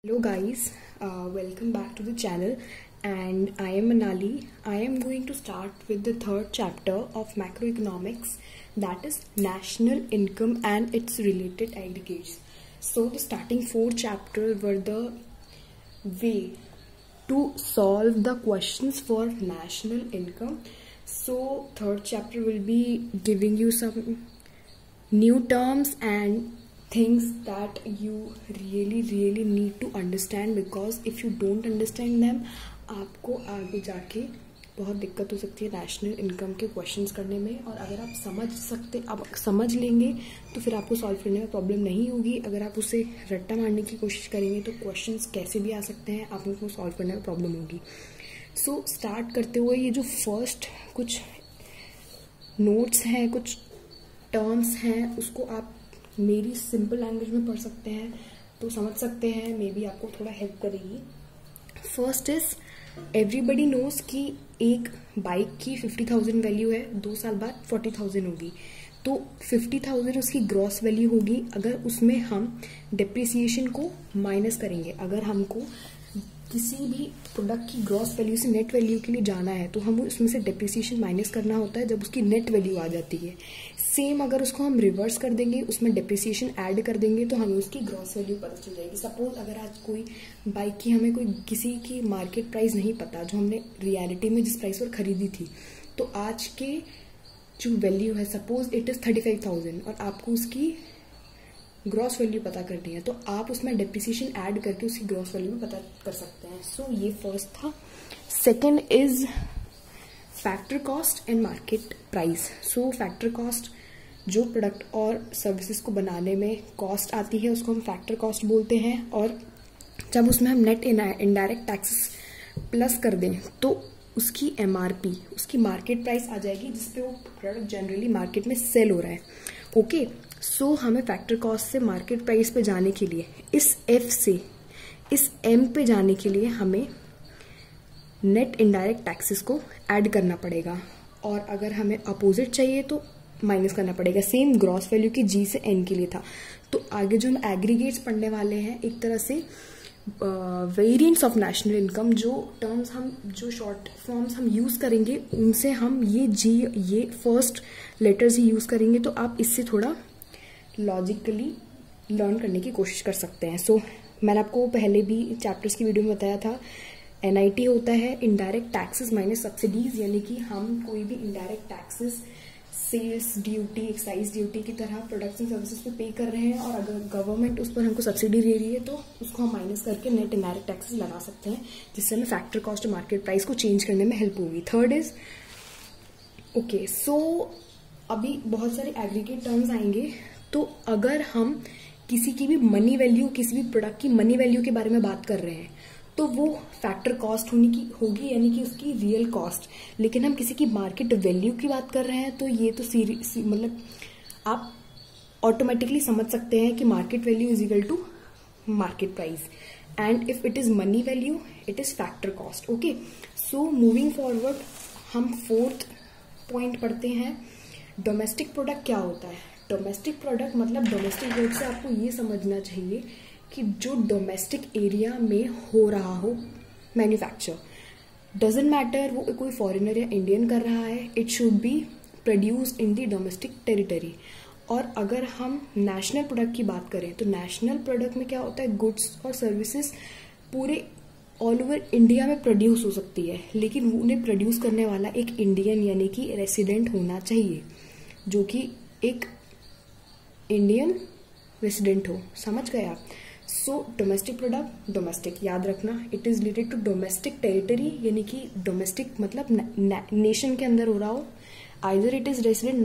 Hello guys, welcome back to the channel and I am Manali. I am going to start with the third chapter of macroeconomics, that is national income and its related aggregates. So the starting four chapters were the way to solve the questions for national income. So third chapter will be giving you some new terms and things that you really need to understand, because if you don't understand them आपको आगे जाके बहुत दिक्कत हो सकती है national income के questions करने में। और अगर आप समझ लेंगे तो फिर आपको सॉल्व करने में प्रॉब्लम नहीं होगी। अगर आप उसे रट्टा मारने की कोशिश करेंगे तो क्वेश्चंस कैसे भी आ सकते हैं, आपको सॉल्व करने में प्रॉब्लम होगी। सो स्टार्ट करते हुए ये जो फर्स्ट कुछ नोट्स हैं, कुछ टर्म्स हैं, उसको आप मेरी सिंपल लैंग्वेज में पढ़ सकते हैं तो समझ सकते हैं, मे बी आपको थोड़ा हेल्प करेगी। फर्स्ट इज एवरीबडी नोज कि एक बाइक की 50,000 वैल्यू है, 2 साल बाद 40,000 होगी, तो 50,000 उसकी ग्रॉस वैल्यू होगी। अगर उसमें हम डिप्रिसिएशन को माइनस करेंगे, अगर हमको किसी भी प्रोडक्ट की ग्रॉस वैल्यू से नेट वैल्यू के लिए जाना है तो हम उसमें से डिप्रिसिएशन माइनस करना होता है जब उसकी नेट वैल्यू आ जाती है। सेम अगर उसको हम रिवर्स कर देंगे, उसमें डिप्रिसिएशन ऐड कर देंगे तो हमें उसकी ग्रॉस वैल्यू पता चल जाएगी। सपोज अगर आज कोई बाइक की हमें कोई किसी की मार्केट प्राइस नहीं पता, जो हमने रियलिटी में जिस प्राइस पर खरीदी थी, तो आज के जो वैल्यू है सपोज इट इज 35,000 और आपको उसकी ग्रॉस वैल्यू पता करनी है, तो आप उसमें डिप्रिसिएशन ऐड करके उसकी ग्रॉस वैल्यू में पता कर सकते हैं। सो ये फर्स्ट था। Second is factor cost and market price. So factor cost जो प्रोडक्ट और सर्विसेज को बनाने में कॉस्ट आती है उसको हम फैक्टर कॉस्ट बोलते हैं, और जब उसमें हम नेट इनडायरेक्ट टैक्सेस प्लस कर दें तो उसकी MRP, उसकी मार्केट प्राइस आ जाएगी जिसपे वो प्रोडक्ट जनरली मार्केट में सेल हो रहा है। ओके, सो हमें फैक्टर कॉस्ट से मार्केट प्राइस पे जाने के लिए, इस F से इस M पे जाने के लिए हमें नेट इनडायरेक्ट टैक्सेस को ऐड करना पड़ेगा, और अगर हमें अपोजिट चाहिए तो माइनस करना पड़ेगा। सेम ग्रॉस वैल्यू की G से N के लिए था। तो आगे जो हम एग्रीगेट्स पढ़ने वाले हैं, एक तरह से वेरिएंट्स ऑफ नेशनल इनकम, जो टर्म्स हम, जो शॉर्ट फॉर्म्स हम यूज करेंगे उनसे हम ये फर्स्ट लेटर्स ही यूज करेंगे, तो आप इससे थोड़ा लॉजिकली लर्न करने की कोशिश कर सकते हैं। सो मैंने आपको पहले भी चैप्टर्स की वीडियो में बताया था, NIT होता है इनडायरेक्ट टैक्सेस माइनस सब्सिडीज, यानी कि हम कोई भी indirect taxes sales duty, excise duty की तरह प्रोडक्ट्स एंड सर्विसेज पे पे कर रहे हैं, और अगर गवर्नमेंट उस पर हमको सब्सिडी दे रही है तो उसको हम माइनस करके नेट इनडायरेक्ट टैक्सेस लगा सकते हैं, जिससे हमें फैक्टर कॉस्ट और मार्केट प्राइस को चेंज करने में हेल्प होगी। थर्ड इज ओके, सो अभी बहुत सारे एग्रीगेट टर्म्स आएंगे, तो अगर हम किसी की भी मनी वैल्यू, किसी भी प्रोडक्ट की मनी वैल्यू के बारे में बात कर रहे हैं तो वो फैक्टर कॉस्ट होगी, यानी कि उसकी रियल कॉस्ट। लेकिन हम किसी की मार्केट वैल्यू की बात कर रहे हैं तो ये तो मतलब आप ऑटोमेटिकली समझ सकते हैं कि market value is equal to market price, and if it is money value it is factor cost. Okay, so moving forward हम फोर्थ पॉइंट पढ़ते हैं, डोमेस्टिक प्रोडक्ट क्या होता है। डोमेस्टिक प्रोडक्ट मतलब डोमेस्टिक वर्ड से आपको ये समझना चाहिए कि जो डोमेस्टिक एरिया में हो रहा हो मैन्युफैक्चर, डजेंट मैटर वो कोई फॉरेनर या इंडियन कर रहा है, it should be produced in the domestic territory. और अगर हम नेशनल प्रोडक्ट की बात करें तो नेशनल प्रोडक्ट में क्या होता है, गुड्स और सर्विसेज पूरे ऑल ओवर इंडिया में प्रोड्यूस हो सकती है, लेकिन उन्हें प्रोड्यूस करने वाला एक इंडियन यानी कि रेसिडेंट होना चाहिए, जो कि एक इंडियन रेसिडेंट हो। समझ गए आप? सो डोमेस्टिक प्रोडक्ट, डोमेस्टिक याद रखना, it is related to domestic territory, यानी कि डोमेस्टिक मतलब नेशन के अंदर हो रहा हो, either it is resident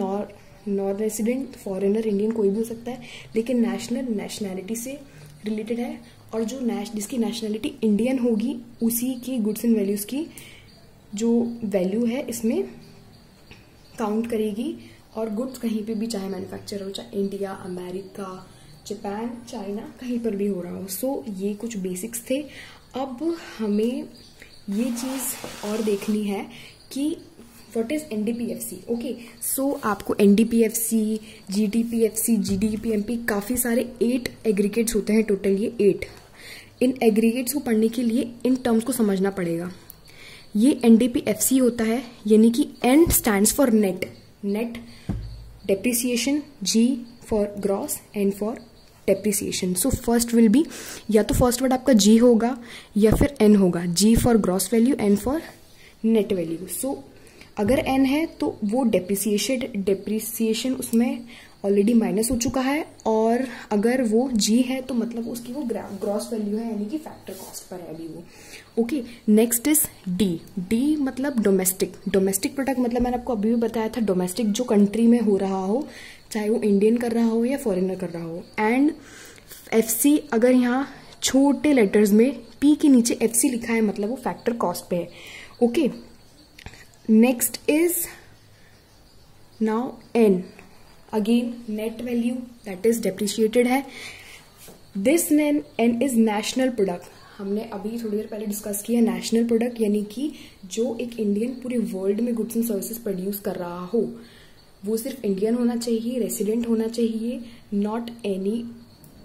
non resident, foreigner, Indian कोई भी हो सकता है, लेकिन नेशनल नेशनैलिटी से रिलेटेड है, और जो जिसकी नेशनैलिटी इंडियन होगी उसी की गुड्स एंड वैल्यूज की जो वैल्यू है इसमें काउंट करेगी, और गुड्स कहीं पे भी चाहे मैन्युफैक्चर हो, चाहे इंडिया, अमेरिका, जापान, चाइना, कहीं पर भी हो रहा हो। सो ये कुछ बेसिक्स थे। अब हमें ये चीज और देखनी है कि व्हाट इज NDPFC। ओके, सो आपको NDPFC, GDPFC, GDPMP काफी सारे 8 एग्रीगेट्स होते हैं टोटल, ये 8 इन एग्रीगेट्स को पढ़ने के लिए इन टर्म्स को समझना पड़ेगा। ये NDPFC होता है, यानी कि N stands for net, net depreciation, G for gross, N for depreciation. So first will be, या तो फर्स्ट वर्ड आपका G होगा या फिर N होगा, G for gross value, N for net value. So अगर N है तो वो डेप्रिसिएशन उसमें ऑलरेडी माइनस हो चुका है, और अगर वो G है तो मतलब उसकी वो ग्रॉस वैल्यू है, यानी कि फैक्टर कॉस्ट पर है अभी वो। Okay, next is D। D मतलब डोमेस्टिक। डोमेस्टिक प्रोडक्ट मतलब मैंने आपको अभी भी बताया था, डोमेस्टिक जो कंट्री में हो रहा हो, चाहे वो इंडियन कर रहा हो या फॉरेनर कर रहा हो। एंड FC, अगर यहाँ छोटे लेटर्स में P के नीचे FC लिखा है मतलब वो फैक्टर कॉस्ट पे है। Okay, next is now N, again net value that is depreciated है। This N is national product. हमने अभी थोड़ी देर पहले डिस्कस किया नेशनल प्रोडक्ट, यानी कि जो एक इंडियन पूरे वर्ल्ड में गुड्स एंड सर्विसेज प्रोड्यूस कर रहा हो, वो सिर्फ इंडियन होना चाहिए, रेसिडेंट होना चाहिए, not any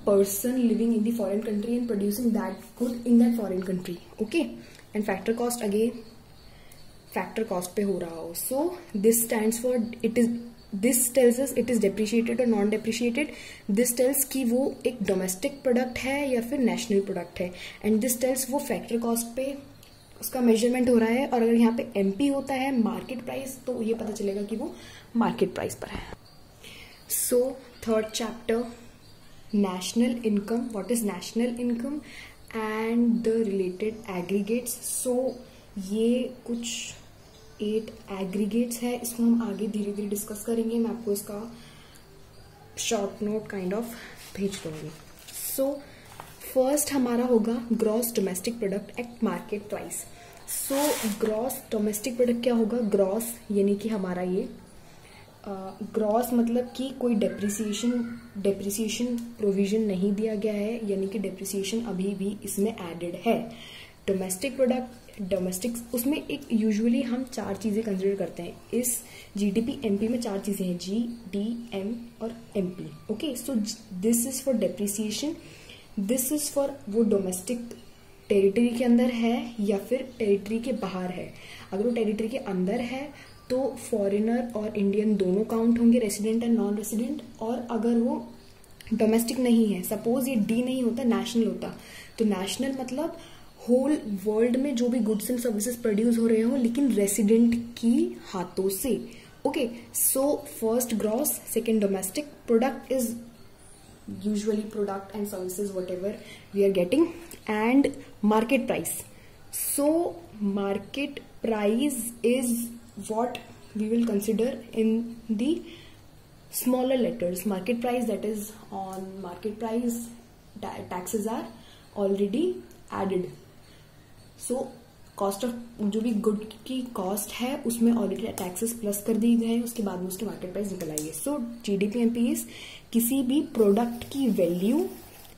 person living in the foreign country and producing that good in that foreign country. Okay, and factor cost again factor cost पे हो रहा हो। So this stands for this tells us it is depreciated और non depreciated. This tells कि वो एक domestic product है या फिर नेशनल प्रोडक्ट है, एंड दिस टेल्स वो फैक्टर कॉस्ट पे उसका मेजरमेंट हो रहा है। और अगर यहाँ पे MP होता है मार्केट प्राइस, तो ये पता चलेगा कि वो मार्केट प्राइस पर है। So third chapter, national income, what is national income and the related aggregates. So ये कुछ 8 एग्रीगेट्स है, इसको हम आगे धीरे धीरे डिस्कस करेंगे। मैं आपको इसका शॉर्ट नोट काइंड ऑफ भेज दूंगी। सो फर्स्ट हमारा होगा gross domestic product eight market price. So gross domestic product क्या होगा? ग्रॉस यानी कि हमारा ये ग्रॉस मतलब कि कोई डेप्रिसिएशन प्रोविजन नहीं दिया गया है, यानी कि डेप्रिसिएशन अभी भी इसमें एडेड है। डोमेस्टिक प्रोडक्ट, डोमेस्टिक उसमें एक यूजुअली हम 4 चीजें कंसिडर करते हैं। इस GDP MP में 4 चीजें हैं, G, D, M और MP। Okay, so this is for depreciation, this is for वो डोमेस्टिक टेरिटरी के अंदर है या फिर टेरिटरी के बाहर है। अगर वो टेरिटरी के अंदर है तो फॉरेनर और इंडियन दोनों काउंट होंगे, रेसिडेंट एंड नॉन रेसिडेंट। और अगर वो डोमेस्टिक नहीं है, सपोज ये D नहीं होता, नेशनल होता, तो नेशनल मतलब होल वर्ल्ड में जो भी गुड्स एंड सर्विसेज प्रोड्यूस हो रहे हो लेकिन रेसिडेंट की हाथों से। Okay, so first gross, second domestic. Product is usually product and services whatever we are getting, and market price. So market price is what we will consider in the smaller letters. Market price, that is on market price taxes are already added. So cost of जो भी good की cost है उसमें already taxes plus कर दिए गए हैं, उसके बाद में उसकी मार्केट प्राइस निकल आई है। सो GDP MP इज किसी भी प्रोडक्ट की वैल्यू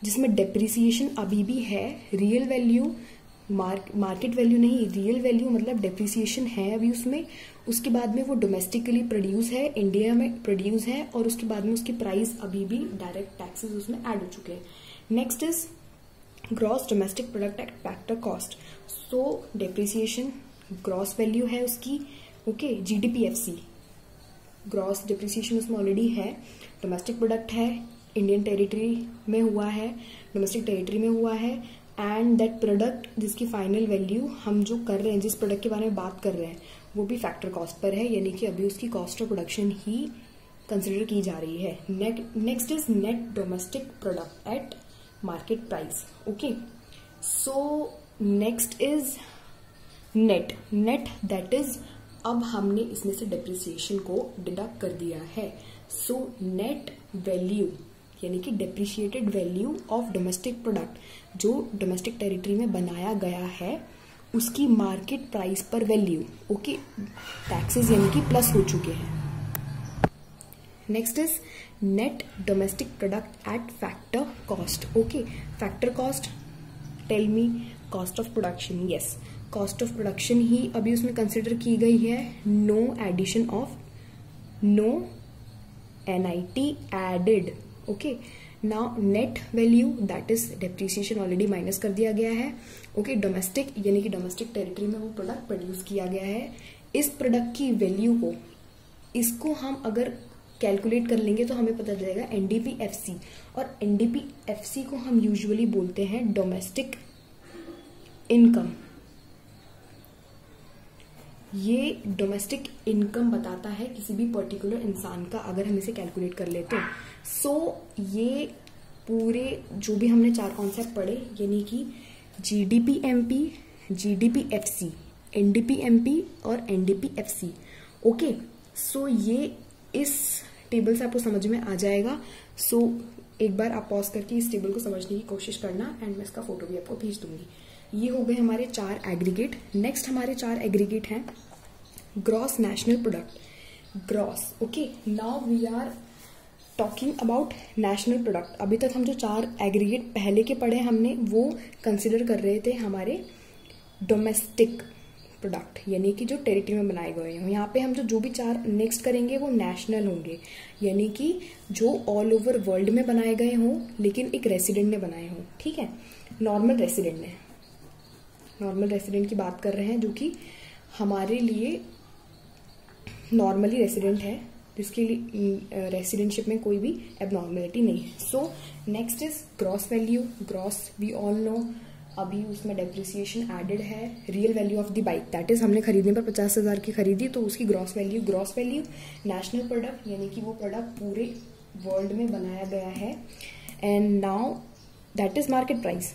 जिसमें डेप्रिसिएशन अभी भी है, रियल वैल्यू मार्केट वैल्यू नहीं, रियल वैल्यू मतलब डेप्रिसिएशन है अभी उसमें, उसके बाद में वो डोमेस्टिकली प्रोड्यूस है, इंडिया में प्रोड्यूस है, और उसके बाद में उसकी प्राइस अभी भी डायरेक्ट टैक्सेस उसमें ऐड हो चुके हैं। Next is gross domestic product at factor cost. So depreciation gross value है उसकी। Okay, GDP FC gross depreciation उसमें ऑलरेडी है, डोमेस्टिक प्रोडक्ट है, इंडियन टेरिटरी में हुआ है, डोमेस्टिक टेरिटरी में हुआ है, एंड दैट प्रोडक्ट जिसकी फाइनल वैल्यू हम जो कर रहे हैं, जिस प्रोडक्ट के बारे में बात कर रहे हैं, वो भी फैक्टर कॉस्ट पर है, यानी कि अभी उसकी cost of production he consider की जा रही है। Next is net domestic product eight market price. Okay, so next is net that is अब हमने इसमें से डेप्रिसिएशन को डिडक्ट कर दिया है। सो नेट वैल्यू यानी कि depreciated value of domestic product जो डोमेस्टिक टेरिटरी में बनाया गया है उसकी मार्केट प्राइस पर वैल्यू। ओके, टैक्सेस यानी कि प्लस हो चुके हैं। Next is net domestic product at factor cost. Okay, factor cost, tell me cost of production. Yes, cost of production ही अभी उसमें कंसिडर की गई है, no addition of, no NIT added. Okay, now net value that is depreciation already minus कर दिया गया है। ओके, डोमेस्टिक यानी कि डोमेस्टिक टेरिटरी में वो प्रोडक्ट प्रोड्यूस किया गया है। इस प्रोडक्ट की वैल्यू को, इसको हम अगर कैलकुलेट कर लेंगे तो हमें पता चलेगा एनडीपीएफसी, और एनडीपीएफसी को हम यूजुअली बोलते हैं डोमेस्टिक इनकम। ये डोमेस्टिक इनकम बताता है किसी भी पर्टिकुलर इंसान का, अगर हम इसे कैलकुलेट कर ले तो। ये पूरे जो भी हमने 4 कॉन्सेप्ट पढ़े, यानी कि जीडीपीएमपी, जीडीपीएफसी, एनडीपीएमपी और एनडीपीएफसी। ओके, ये इस टेबल से आपको समझ में आ जाएगा। एक बार आप पॉज करके इस टेबल को समझने की कोशिश करना, एंड मैं इसका फोटो भी आपको भेज दूंगी। ये हो गए हमारे 4 एग्रीगेट। नेक्स्ट हमारे 4 एग्रीगेट हैं gross national product, gross. Okay, now we are talking about national product. अभी तक हम जो 4 एग्रीगेट पहले के पढ़े हमने, वो कंसिडर कर रहे थे हमारे डोमेस्टिक प्रोडक्ट, यानी कि जो टेरिटरी में बनाए गए हैं। यहाँ पे हम जो भी 4 नेक्स्ट करेंगे वो नेशनल होंगे, यानी कि जो ऑल ओवर वर्ल्ड में बनाए गए हों लेकिन एक रेसिडेंट ने बनाए हों। ठीक है, नॉर्मल रेसिडेंट ने, नॉर्मल रेसिडेंट की बात कर रहे हैं, जो कि हमारे लिए नॉर्मली रेसिडेंट है, जिसके लिए रेसिडेंटशिप में कोई भी एबनॉर्मेलिटी नहीं है। Next is gross value. Gross we all know, अभी उसमें डेप्रिसिएशन एडेड है। Real value of the bike, that is हमने खरीदने पर 50,000 की खरीदी तो उसकी gross value. Gross value national product, यानी कि वो प्रोडक्ट पूरे वर्ल्ड में बनाया गया है। And now that is market price.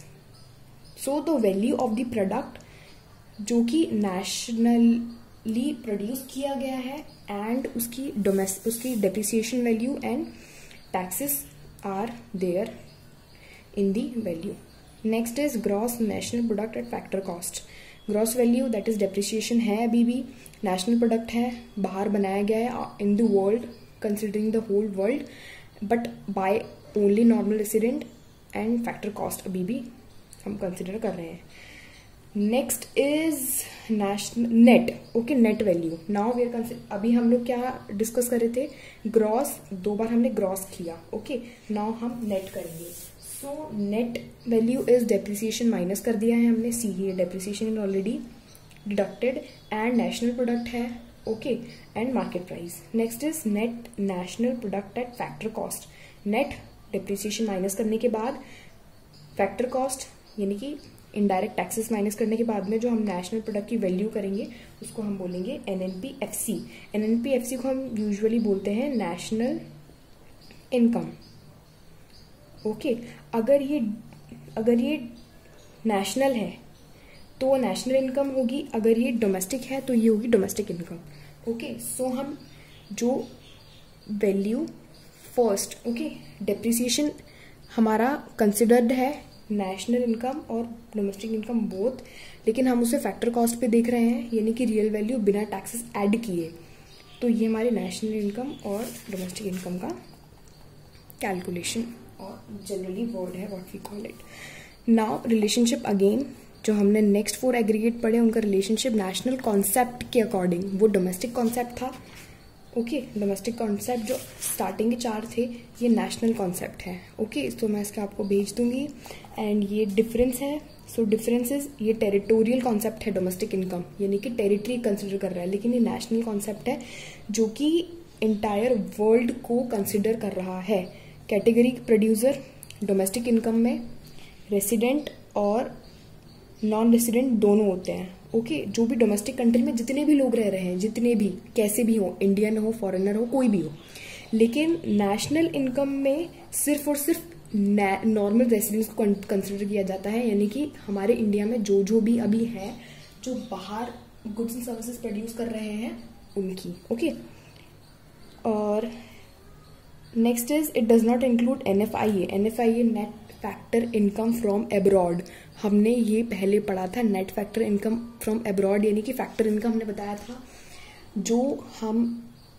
The value of the product जो कि नेशनली प्रोड्यूस किया गया है, एंड उसकी depreciation value and taxes are there in the value. Next is gross national product at factor cost. Gross value that is depreciation है, अभी भी national product है, बाहर बनाया गया है in the world, considering the whole world, but by only normal resident, and factor cost अभी भी हम कंसिडर कर रहे हैं। Next is national net. Okay, net value. Now we are अभी हम लोग क्या डिस्कस कर रहे थे, ग्रॉस, 2 बार हमने ग्रॉस किया। ओके, नाउ हम नेट करेंगे। Net value is depreciation minus कर दिया है हमने, सी है depreciation is already deducted, and national product है। Okay, and market price. Next is net national product at factor cost. Net depreciation minus करने के बाद फैक्टर कॉस्ट, यानी कि इनडायरेक्ट टैक्सेस माइनस करने के बाद में जो हम नेशनल प्रोडक्ट की वैल्यू करेंगे उसको हम बोलेंगे एनएनपीएफसी। एनएनपीएफसी को हम यूजुअली बोलते हैं नेशनल इनकम। ओके, अगर ये नेशनल है तो नेशनल इनकम होगी, अगर ये डोमेस्टिक है तो ये होगी डोमेस्टिक इनकम। ओके, हम जो वैल्यू फर्स्ट, ओके, डेप्रिसिएशन हमारा कंसिडर्ड है नेशनल इनकम और डोमेस्टिक इनकम बोथ, लेकिन हम उसे फैक्टर कॉस्ट पे देख रहे हैं, यानी कि रियल वैल्यू बिना टैक्सेस ऐड किए। तो ये हमारे नेशनल इनकम और डोमेस्टिक इनकम का कैलकुलेशन और जनरली वर्ड है, what we call it. Now relationship again, जो हमने नेक्स्ट 4 एग्रीगेट पढ़े उनका रिलेशनशिप नेशनल कॉन्सेप्ट के अकॉर्डिंग, वो डोमेस्टिक कॉन्सेप्ट था। ओके, डोमेस्टिक कॉन्सेप्ट जो स्टार्टिंग के 4 थे ये नेशनल कॉन्सेप्ट है। ओके, तो मैं इसका आपको भेज दूंगी, एंड ये डिफरेंस है। डिफरेंस इज, ये टेरिटोरियल कॉन्सेप्ट है डोमेस्टिक इनकम, यानी कि टेरिटरी कंसिडर कर रहा है, लेकिन ये नेशनल कॉन्सेप्ट है जो कि इंटायर वर्ल्ड को कंसिडर कर रहा है। कैटेगरी प्रोड्यूसर डोमेस्टिक इनकम में रेसिडेंट और नॉन रेसिडेंट दोनों होते हैं। ओके, जो भी डोमेस्टिक कंट्री में जितने भी लोग रह रहे हैं, जितने भी कैसे भी हो, इंडियन हो, फॉरेनर हो, कोई भी हो, लेकिन नेशनल इनकम में सिर्फ और सिर्फ नॉर्मल रेसिडेंट्स को कंसिडर किया जाता है, यानी कि हमारे इंडिया में जो भी अभी है, जो बाहर गुड्स एंड सर्विसेज प्रोड्यूस कर रहे हैं उनकी। ओके, और next is it does not include NFIA. NFIA net factor income from abroad, हमने ये पहले पढ़ा था। Net factor income from abroad यानी कि फैक्टर इनकम हमने बताया था, जो हम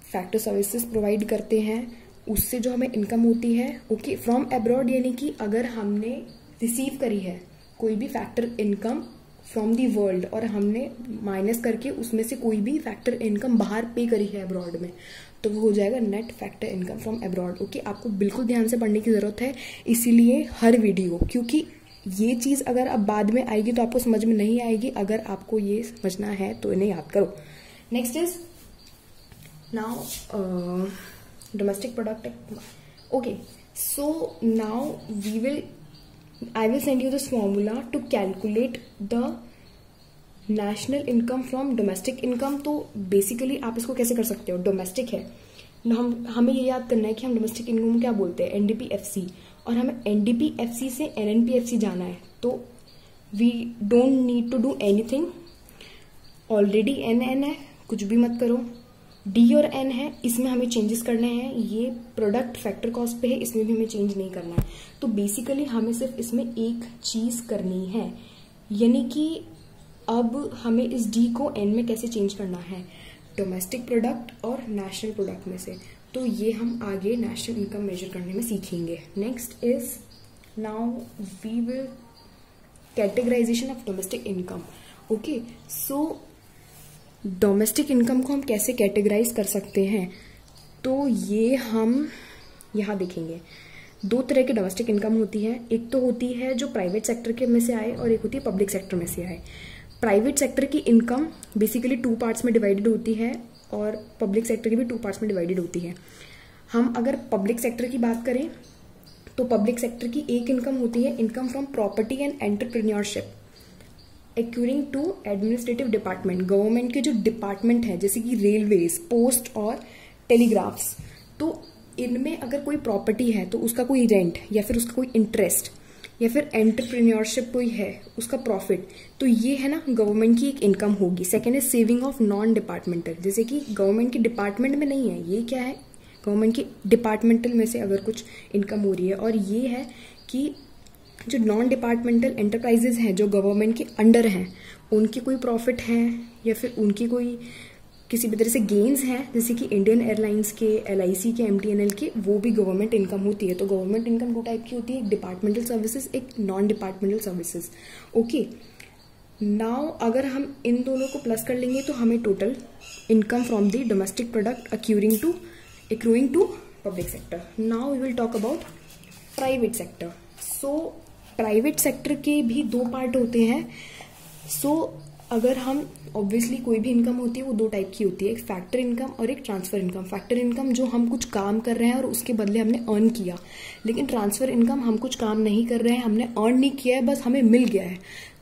फैक्टर सर्विसेज प्रोवाइड करते हैं उससे जो हमें इनकम होती है। ओके, फ्रॉम एब्रॉड यानी कि अगर हमने रिसीव करी है कोई भी factor income from the world और हमने माइनस करके उसमें से कोई भी फैक्टर इनकम बाहर पे करी है अब्रॉड में, तो वो हो जाएगा net factor income from abroad. Okay, आपको बिल्कुल ध्यान से पढ़ने की जरूरत है, इसीलिए हर वीडियो, क्योंकि ये चीज अगर अब बाद में आएगी तो आपको समझ में नहीं आएगी। अगर आपको ये समझना है तो इन्हें याद करो। Next is now domestic product. Okay, so now I will send you this formula to calculate the national income from domestic income। तो बेसिकली आप इसको कैसे कर सकते हो, डोमेस्टिक है, हमें ये याद करना है कि हम डोमेस्टिक इनकम को क्या बोलते हैं, NDPFC, और हमें NDPFC से NNPFC जाना है। तो we don't need to do anything, already NN है, कुछ भी मत करो। D और N है, इसमें हमें चेंजेस करने हैं। ये प्रोडक्ट फैक्टर कॉस्ट पे है, इसमें भी हमें चेंज नहीं करना है। तो बेसिकली हमें सिर्फ इसमें एक चीज करनी है, यानी कि अब हमें इस D को N में कैसे चेंज करना है, डोमेस्टिक प्रोडक्ट और नेशनल प्रोडक्ट में से। तो ये हम आगे नेशनल इनकम मेजर करने में सीखेंगे। Next is now we will categorization of domestic income. Okay, so domestic income को हम कैसे कैटेगराइज कर सकते हैं, तो ये हम यहाँ देखेंगे। दो तरह की डोमेस्टिक इनकम होती है, एक तो होती है जो प्राइवेट सेक्टर के में से आए और एक होती है पब्लिक सेक्टर में से आए। प्राइवेट सेक्टर की इनकम बेसिकली 2 पार्ट्स में डिवाइडेड होती है और पब्लिक सेक्टर की भी 2 पार्ट्स में डिवाइडेड होती है। हम अगर पब्लिक सेक्टर की बात करें तो पब्लिक सेक्टर की एक इनकम होती है income from property and entrepreneurship accruing to administrative department. Government के जो डिपार्टमेंट है जैसे कि रेलवेज, पोस्ट और टेलीग्राफ्स, तो इनमें अगर कोई प्रॉपर्टी है तो उसका कोई रेंट या फिर उसका कोई इंटरेस्ट या फिर एंटरप्रेन्योरशिप कोई है उसका प्रॉफिट, तो ये है ना गवर्नमेंट की एक इनकम होगी। Second is saving of non departmental, जैसे कि गवर्नमेंट के डिपार्टमेंट में नहीं है, ये क्या है गवर्नमेंट के डिपार्टमेंटल में से अगर कुछ इनकम हो रही है। और ये है कि जो नॉन डिपार्टमेंटल एंटरप्राइजेज हैं जो गवर्नमेंट के अंडर हैं, उनकी कोई प्रॉफिट है या फिर उनकी कोई किसी भी तरह से गेन्स हैं, जैसे कि इंडियन एयरलाइंस के, LIC के, MTNL के, वो भी गवर्नमेंट इनकम होती है। तो गवर्नमेंट इनकम 2 टाइप की होती है, एक डिपार्टमेंटल सर्विसेज, एक non departmental services. Okay, now अगर हम इन दोनों को प्लस कर लेंगे तो हमें total income from the domestic product accruing to public sector. Now we will talk about private sector. So private sector के भी 2 पार्ट होते हैं। सो अगर हम ऑब्वियसली कोई भी इनकम होती है वो 2 टाइप की होती है, एक फैक्टर इनकम और एक ट्रांसफर इनकम। फैक्टर इनकम जो हम कुछ काम कर रहे हैं और उसके बदले हमने अर्न किया, लेकिन ट्रांसफर इनकम हम कुछ काम नहीं कर रहे हैं, हमने अर्न नहीं किया है, बस हमें मिल गया है।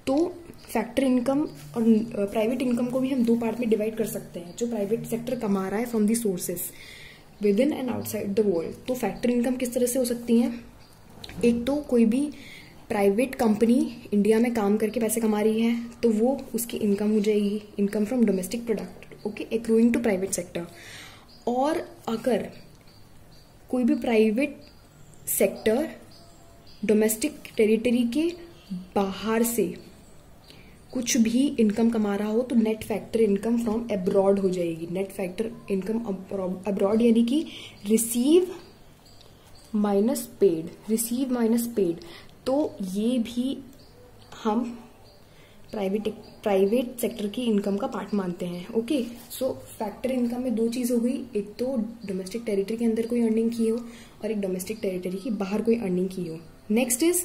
तो फैक्टर इनकम और प्राइवेट इनकम को भी हम 2 पार्ट में डिवाइड कर सकते हैं, जो प्राइवेट सेक्टर कमा रहा है from the sources with in and outside the world. तो फैक्टर इनकम किस तरह से हो सकती है, एक तो कोई भी प्राइवेट कंपनी इंडिया में काम करके पैसे कमा रही है तो वो उसकी इनकम हो जाएगी income from domestic product, okay, accruing to private sector. और अगर कोई भी प्राइवेट सेक्टर डोमेस्टिक टेरिटरी के बाहर से कुछ भी इनकम कमा रहा हो तो net factor income from abroad हो जाएगी। नेट फैक्टर इनकम अब्रॉड यानी कि रिसीव माइनस पेड। तो ये भी हम प्राइवेट सेक्टर की इनकम का पार्ट मानते हैं। ओके, सो फैक्टर इनकम में 2 चीज हो गई, एक तो डोमेस्टिक टेरिटरी के अंदर कोई अर्निंग की हो और एक डोमेस्टिक टेरिटरी की बाहर कोई अर्निंग की हो। Next is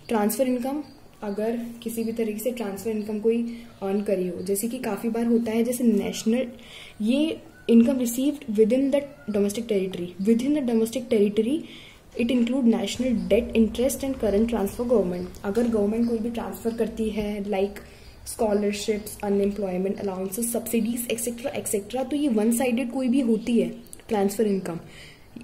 transfer income. अगर किसी भी तरीके से ट्रांसफर इनकम कोई अर्न करी हो, जैसे कि काफी बार होता है, जैसे नेशनल, ये income received within the domestic territory it include national debt interest and current transfer government. अगर गवर्नमेंट कोई भी ट्रांसफर करती है like scholarships, unemployment allowances, subsidies etcetera, तो ये 1 साइडेड कोई भी होती है ट्रांसफर इनकम,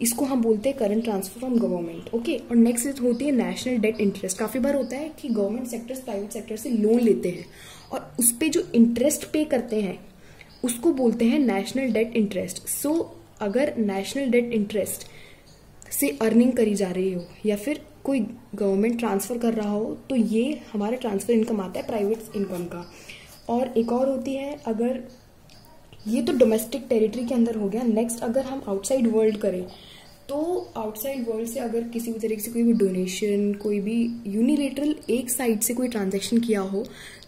इसको हम बोलते हैं current transfer from government. Okay, और नेक्स्ट होती है नेशनल डेट इंटरेस्ट। काफी बार होता है कि गवर्नमेंट सेक्टर्स प्राइवेट सेक्टर से लोन लेते हैं और उस पे जो इंटरेस्ट पे करते हैं उसको बोलते हैं नेशनल डेट इंटरेस्ट। सो अगर नेशनल डेट इंटरेस्ट से अर्निंग करी जा रही हो या फिर कोई गवर्नमेंट ट्रांसफर कर रहा हो तो ये हमारा ट्रांसफर इनकम आता है प्राइवेट इनकम का। और एक और होती है, अगर ये तो डोमेस्टिक टेरिटरी के अंदर हो गया। नेक्स्ट अगर हम आउटसाइड वर्ल्ड करें तो आउटसाइड वर्ल्ड से अगर किसी भी तरीके से कोई भी डोनेशन, कोई भी यूनिलेटरल एक साइड से कोई ट्रांजैक्शन किया हो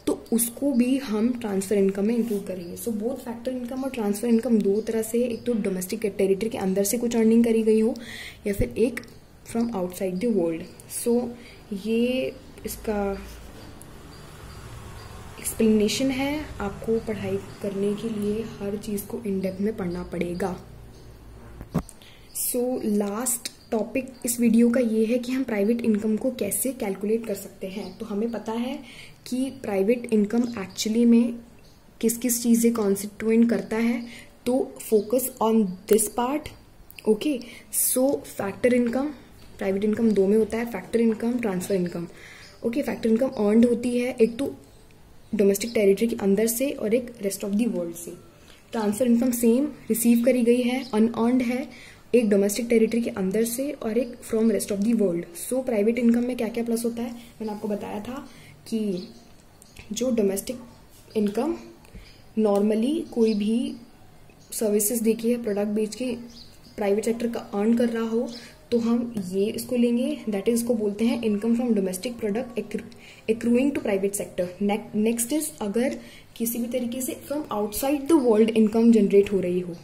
तो उसको भी हम ट्रांसफर इनकम में इंक्लूड करेंगे। सो बोथ फैक्टर इनकम और ट्रांसफर इनकम दो तरह से, एक तो डोमेस्टिक टेरिटरी के अंदर से कुछ अर्निंग करी गई हो या फिर एक फ्रॉम आउटसाइड द वर्ल्ड। सो ये इसका एक्सप्लेनेशन है। आपको पढ़ाई करने के लिए हर चीज़ को इन डेप्थ में पढ़ना पड़ेगा। सो लास्ट टॉपिक इस वीडियो का ये है कि हम प्राइवेट इनकम को कैसे कैलकुलेट कर सकते हैं। तो हमें पता है कि प्राइवेट इनकम एक्चुअली में किस किस चीज़ें कॉन्स्टिट्यूएंट करता है, तो focus on this part. Okay, so factor income, private income दो में होता है, factor income, transfer income. Okay, factor income earned होती है एक तो डोमेस्टिक टेरिटरी के अंदर से और एक रेस्ट ऑफ द वर्ल्ड से। ट्रांसफर इनकम सेम, रिसीव करी गई है, अनअर्नड है, एक डोमेस्टिक टेरिटरी के अंदर से और एक from rest of the world. So private income में क्या क्या प्लस होता है, मैंने आपको बताया था कि जो डोमेस्टिक इनकम नॉर्मली कोई भी सर्विसेज देके या प्रोडक्ट बेच के प्राइवेट सेक्टर का अर्न कर रहा हो तो हम ये इसको लेंगे, दैट इज इसको बोलते हैं income from domestic product accruing to private sector. Next is अगर किसी भी तरीके से from outside the world income generate हो रही हो,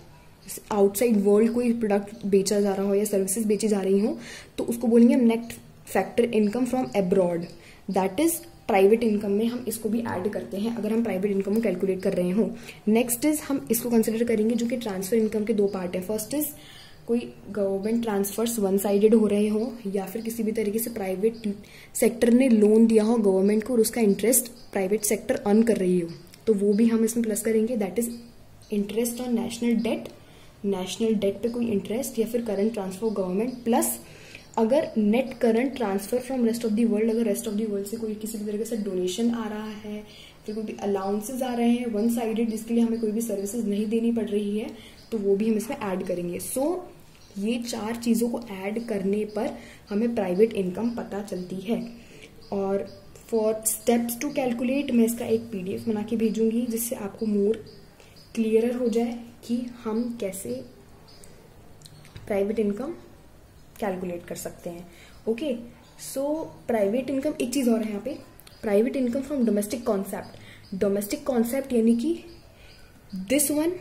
आउटसाइड वर्ल्ड कोई प्रोडक्ट बेचा जा रहा हो या सर्विसेज बेची जा रही हो तो उसको बोलेंगे हम net factor income from abroad, that is private income में हम इसको भी ऐड करते हैं अगर हम प्राइवेट इनकम को कैलकुलेट कर रहे हो। नेक्स्ट इज हम इसको कंसिडर करेंगे जो कि ट्रांसफर इनकम के दो पार्ट है। फर्स्ट इज कोई गवर्नमेंट ट्रांसफर्स वन साइडेड हो रहे हो या फिर किसी भी तरीके से प्राइवेट सेक्टर ने लोन दिया हो गवर्नमेंट को और उसका इंटरेस्ट प्राइवेट सेक्टर अर्न कर रही हो, तो वो भी हम इसमें प्लस करेंगे, that is interest on national debt, national debt पे कोई इंटरेस्ट या फिर करंट ट्रांसफर गवर्नमेंट, प्लस अगर net current transfer from rest of the world, अगर रेस्ट ऑफ दी वर्ल्ड से कोई किसी भी तरीके से डोनेशन आ रहा है, फिर कोई भी अलाउंसेज आ रहे हैं वन साइडेड जिसके लिए हमें कोई भी सर्विसेज नहीं देनी पड़ रही है, तो वो भी हम इसमें ऐड करेंगे। सो ये चार चीजों को ऐड करने पर हमें प्राइवेट इनकम पता चलती है। और फॉर स्टेप्स टू कैलकुलेट मैं इसका एक PDF बना के भेजूंगी जिससे आपको मोर क्लियरर हो जाए कि हम कैसे प्राइवेट इनकम कैलकुलेट कर सकते हैं। ओके, सो प्राइवेट इनकम, एक चीज और है यहाँ पे, private income from domestic concept. Domestic concept यानी कि this one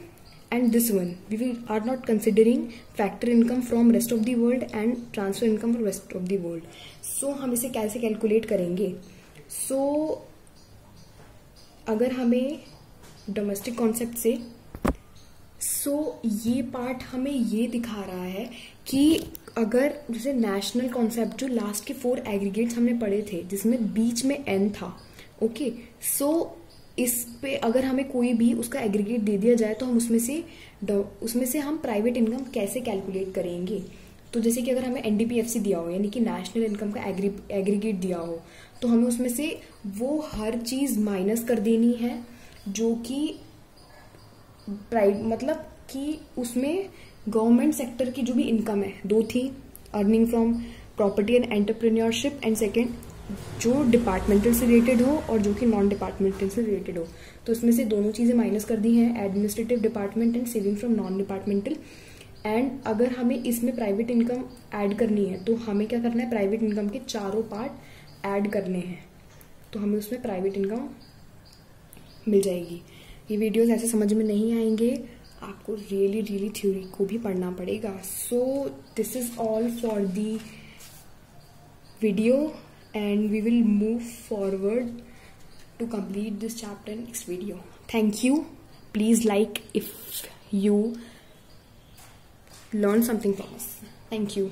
and this one, we are not considering factor income from rest of the world and transfer income from rest of the world. So हम इसे कैसे calculate करेंगे? So अगर हमें domestic concept से, ये पार्ट हमें ये दिखा रहा है कि अगर जैसे नेशनल कॉन्सेप्ट जो लास्ट के 4 एग्रीगेट्स हमने पढ़े थे जिसमें बीच में N था, ओके, सो इस पे अगर हमें कोई भी उसका एग्रीगेट दे दिया जाए तो हम उसमें से हम प्राइवेट इनकम कैसे कैलकुलेट करेंगे। तो जैसे कि अगर हमें NDPFC दिया हो यानी कि नेशनल इनकम का एग्रीगेट दिया हो तो हमें उसमें से वो हर चीज माइनस कर देनी है जो कि मतलब कि उसमें गवर्नमेंट सेक्टर की जो भी इनकम है, दो थी, earning from property and entrepreneurship, and second जो डिपार्टमेंटल से रिलेटेड हो और जो कि नॉन डिपार्टमेंटल से रिलेटेड हो। तो इसमें से दोनों चीजें माइनस कर दी हैं, administrative department and saving from non departmental. And अगर हमें इसमें प्राइवेट इनकम ऐड करनी है तो हमें क्या करना है, प्राइवेट इनकम के चारों पार्ट ऐड करने हैं, तो हमें उसमें प्राइवेट इनकम मिल जाएगी। ये वीडियोस ऐसे समझ में नहीं आएंगे, आपको रियली थ्योरी को भी पढ़ना पड़ेगा। So this is all for the video and we will move forward to complete this chapter in next video. Thank you. Please like if you learned something from us. Thank you.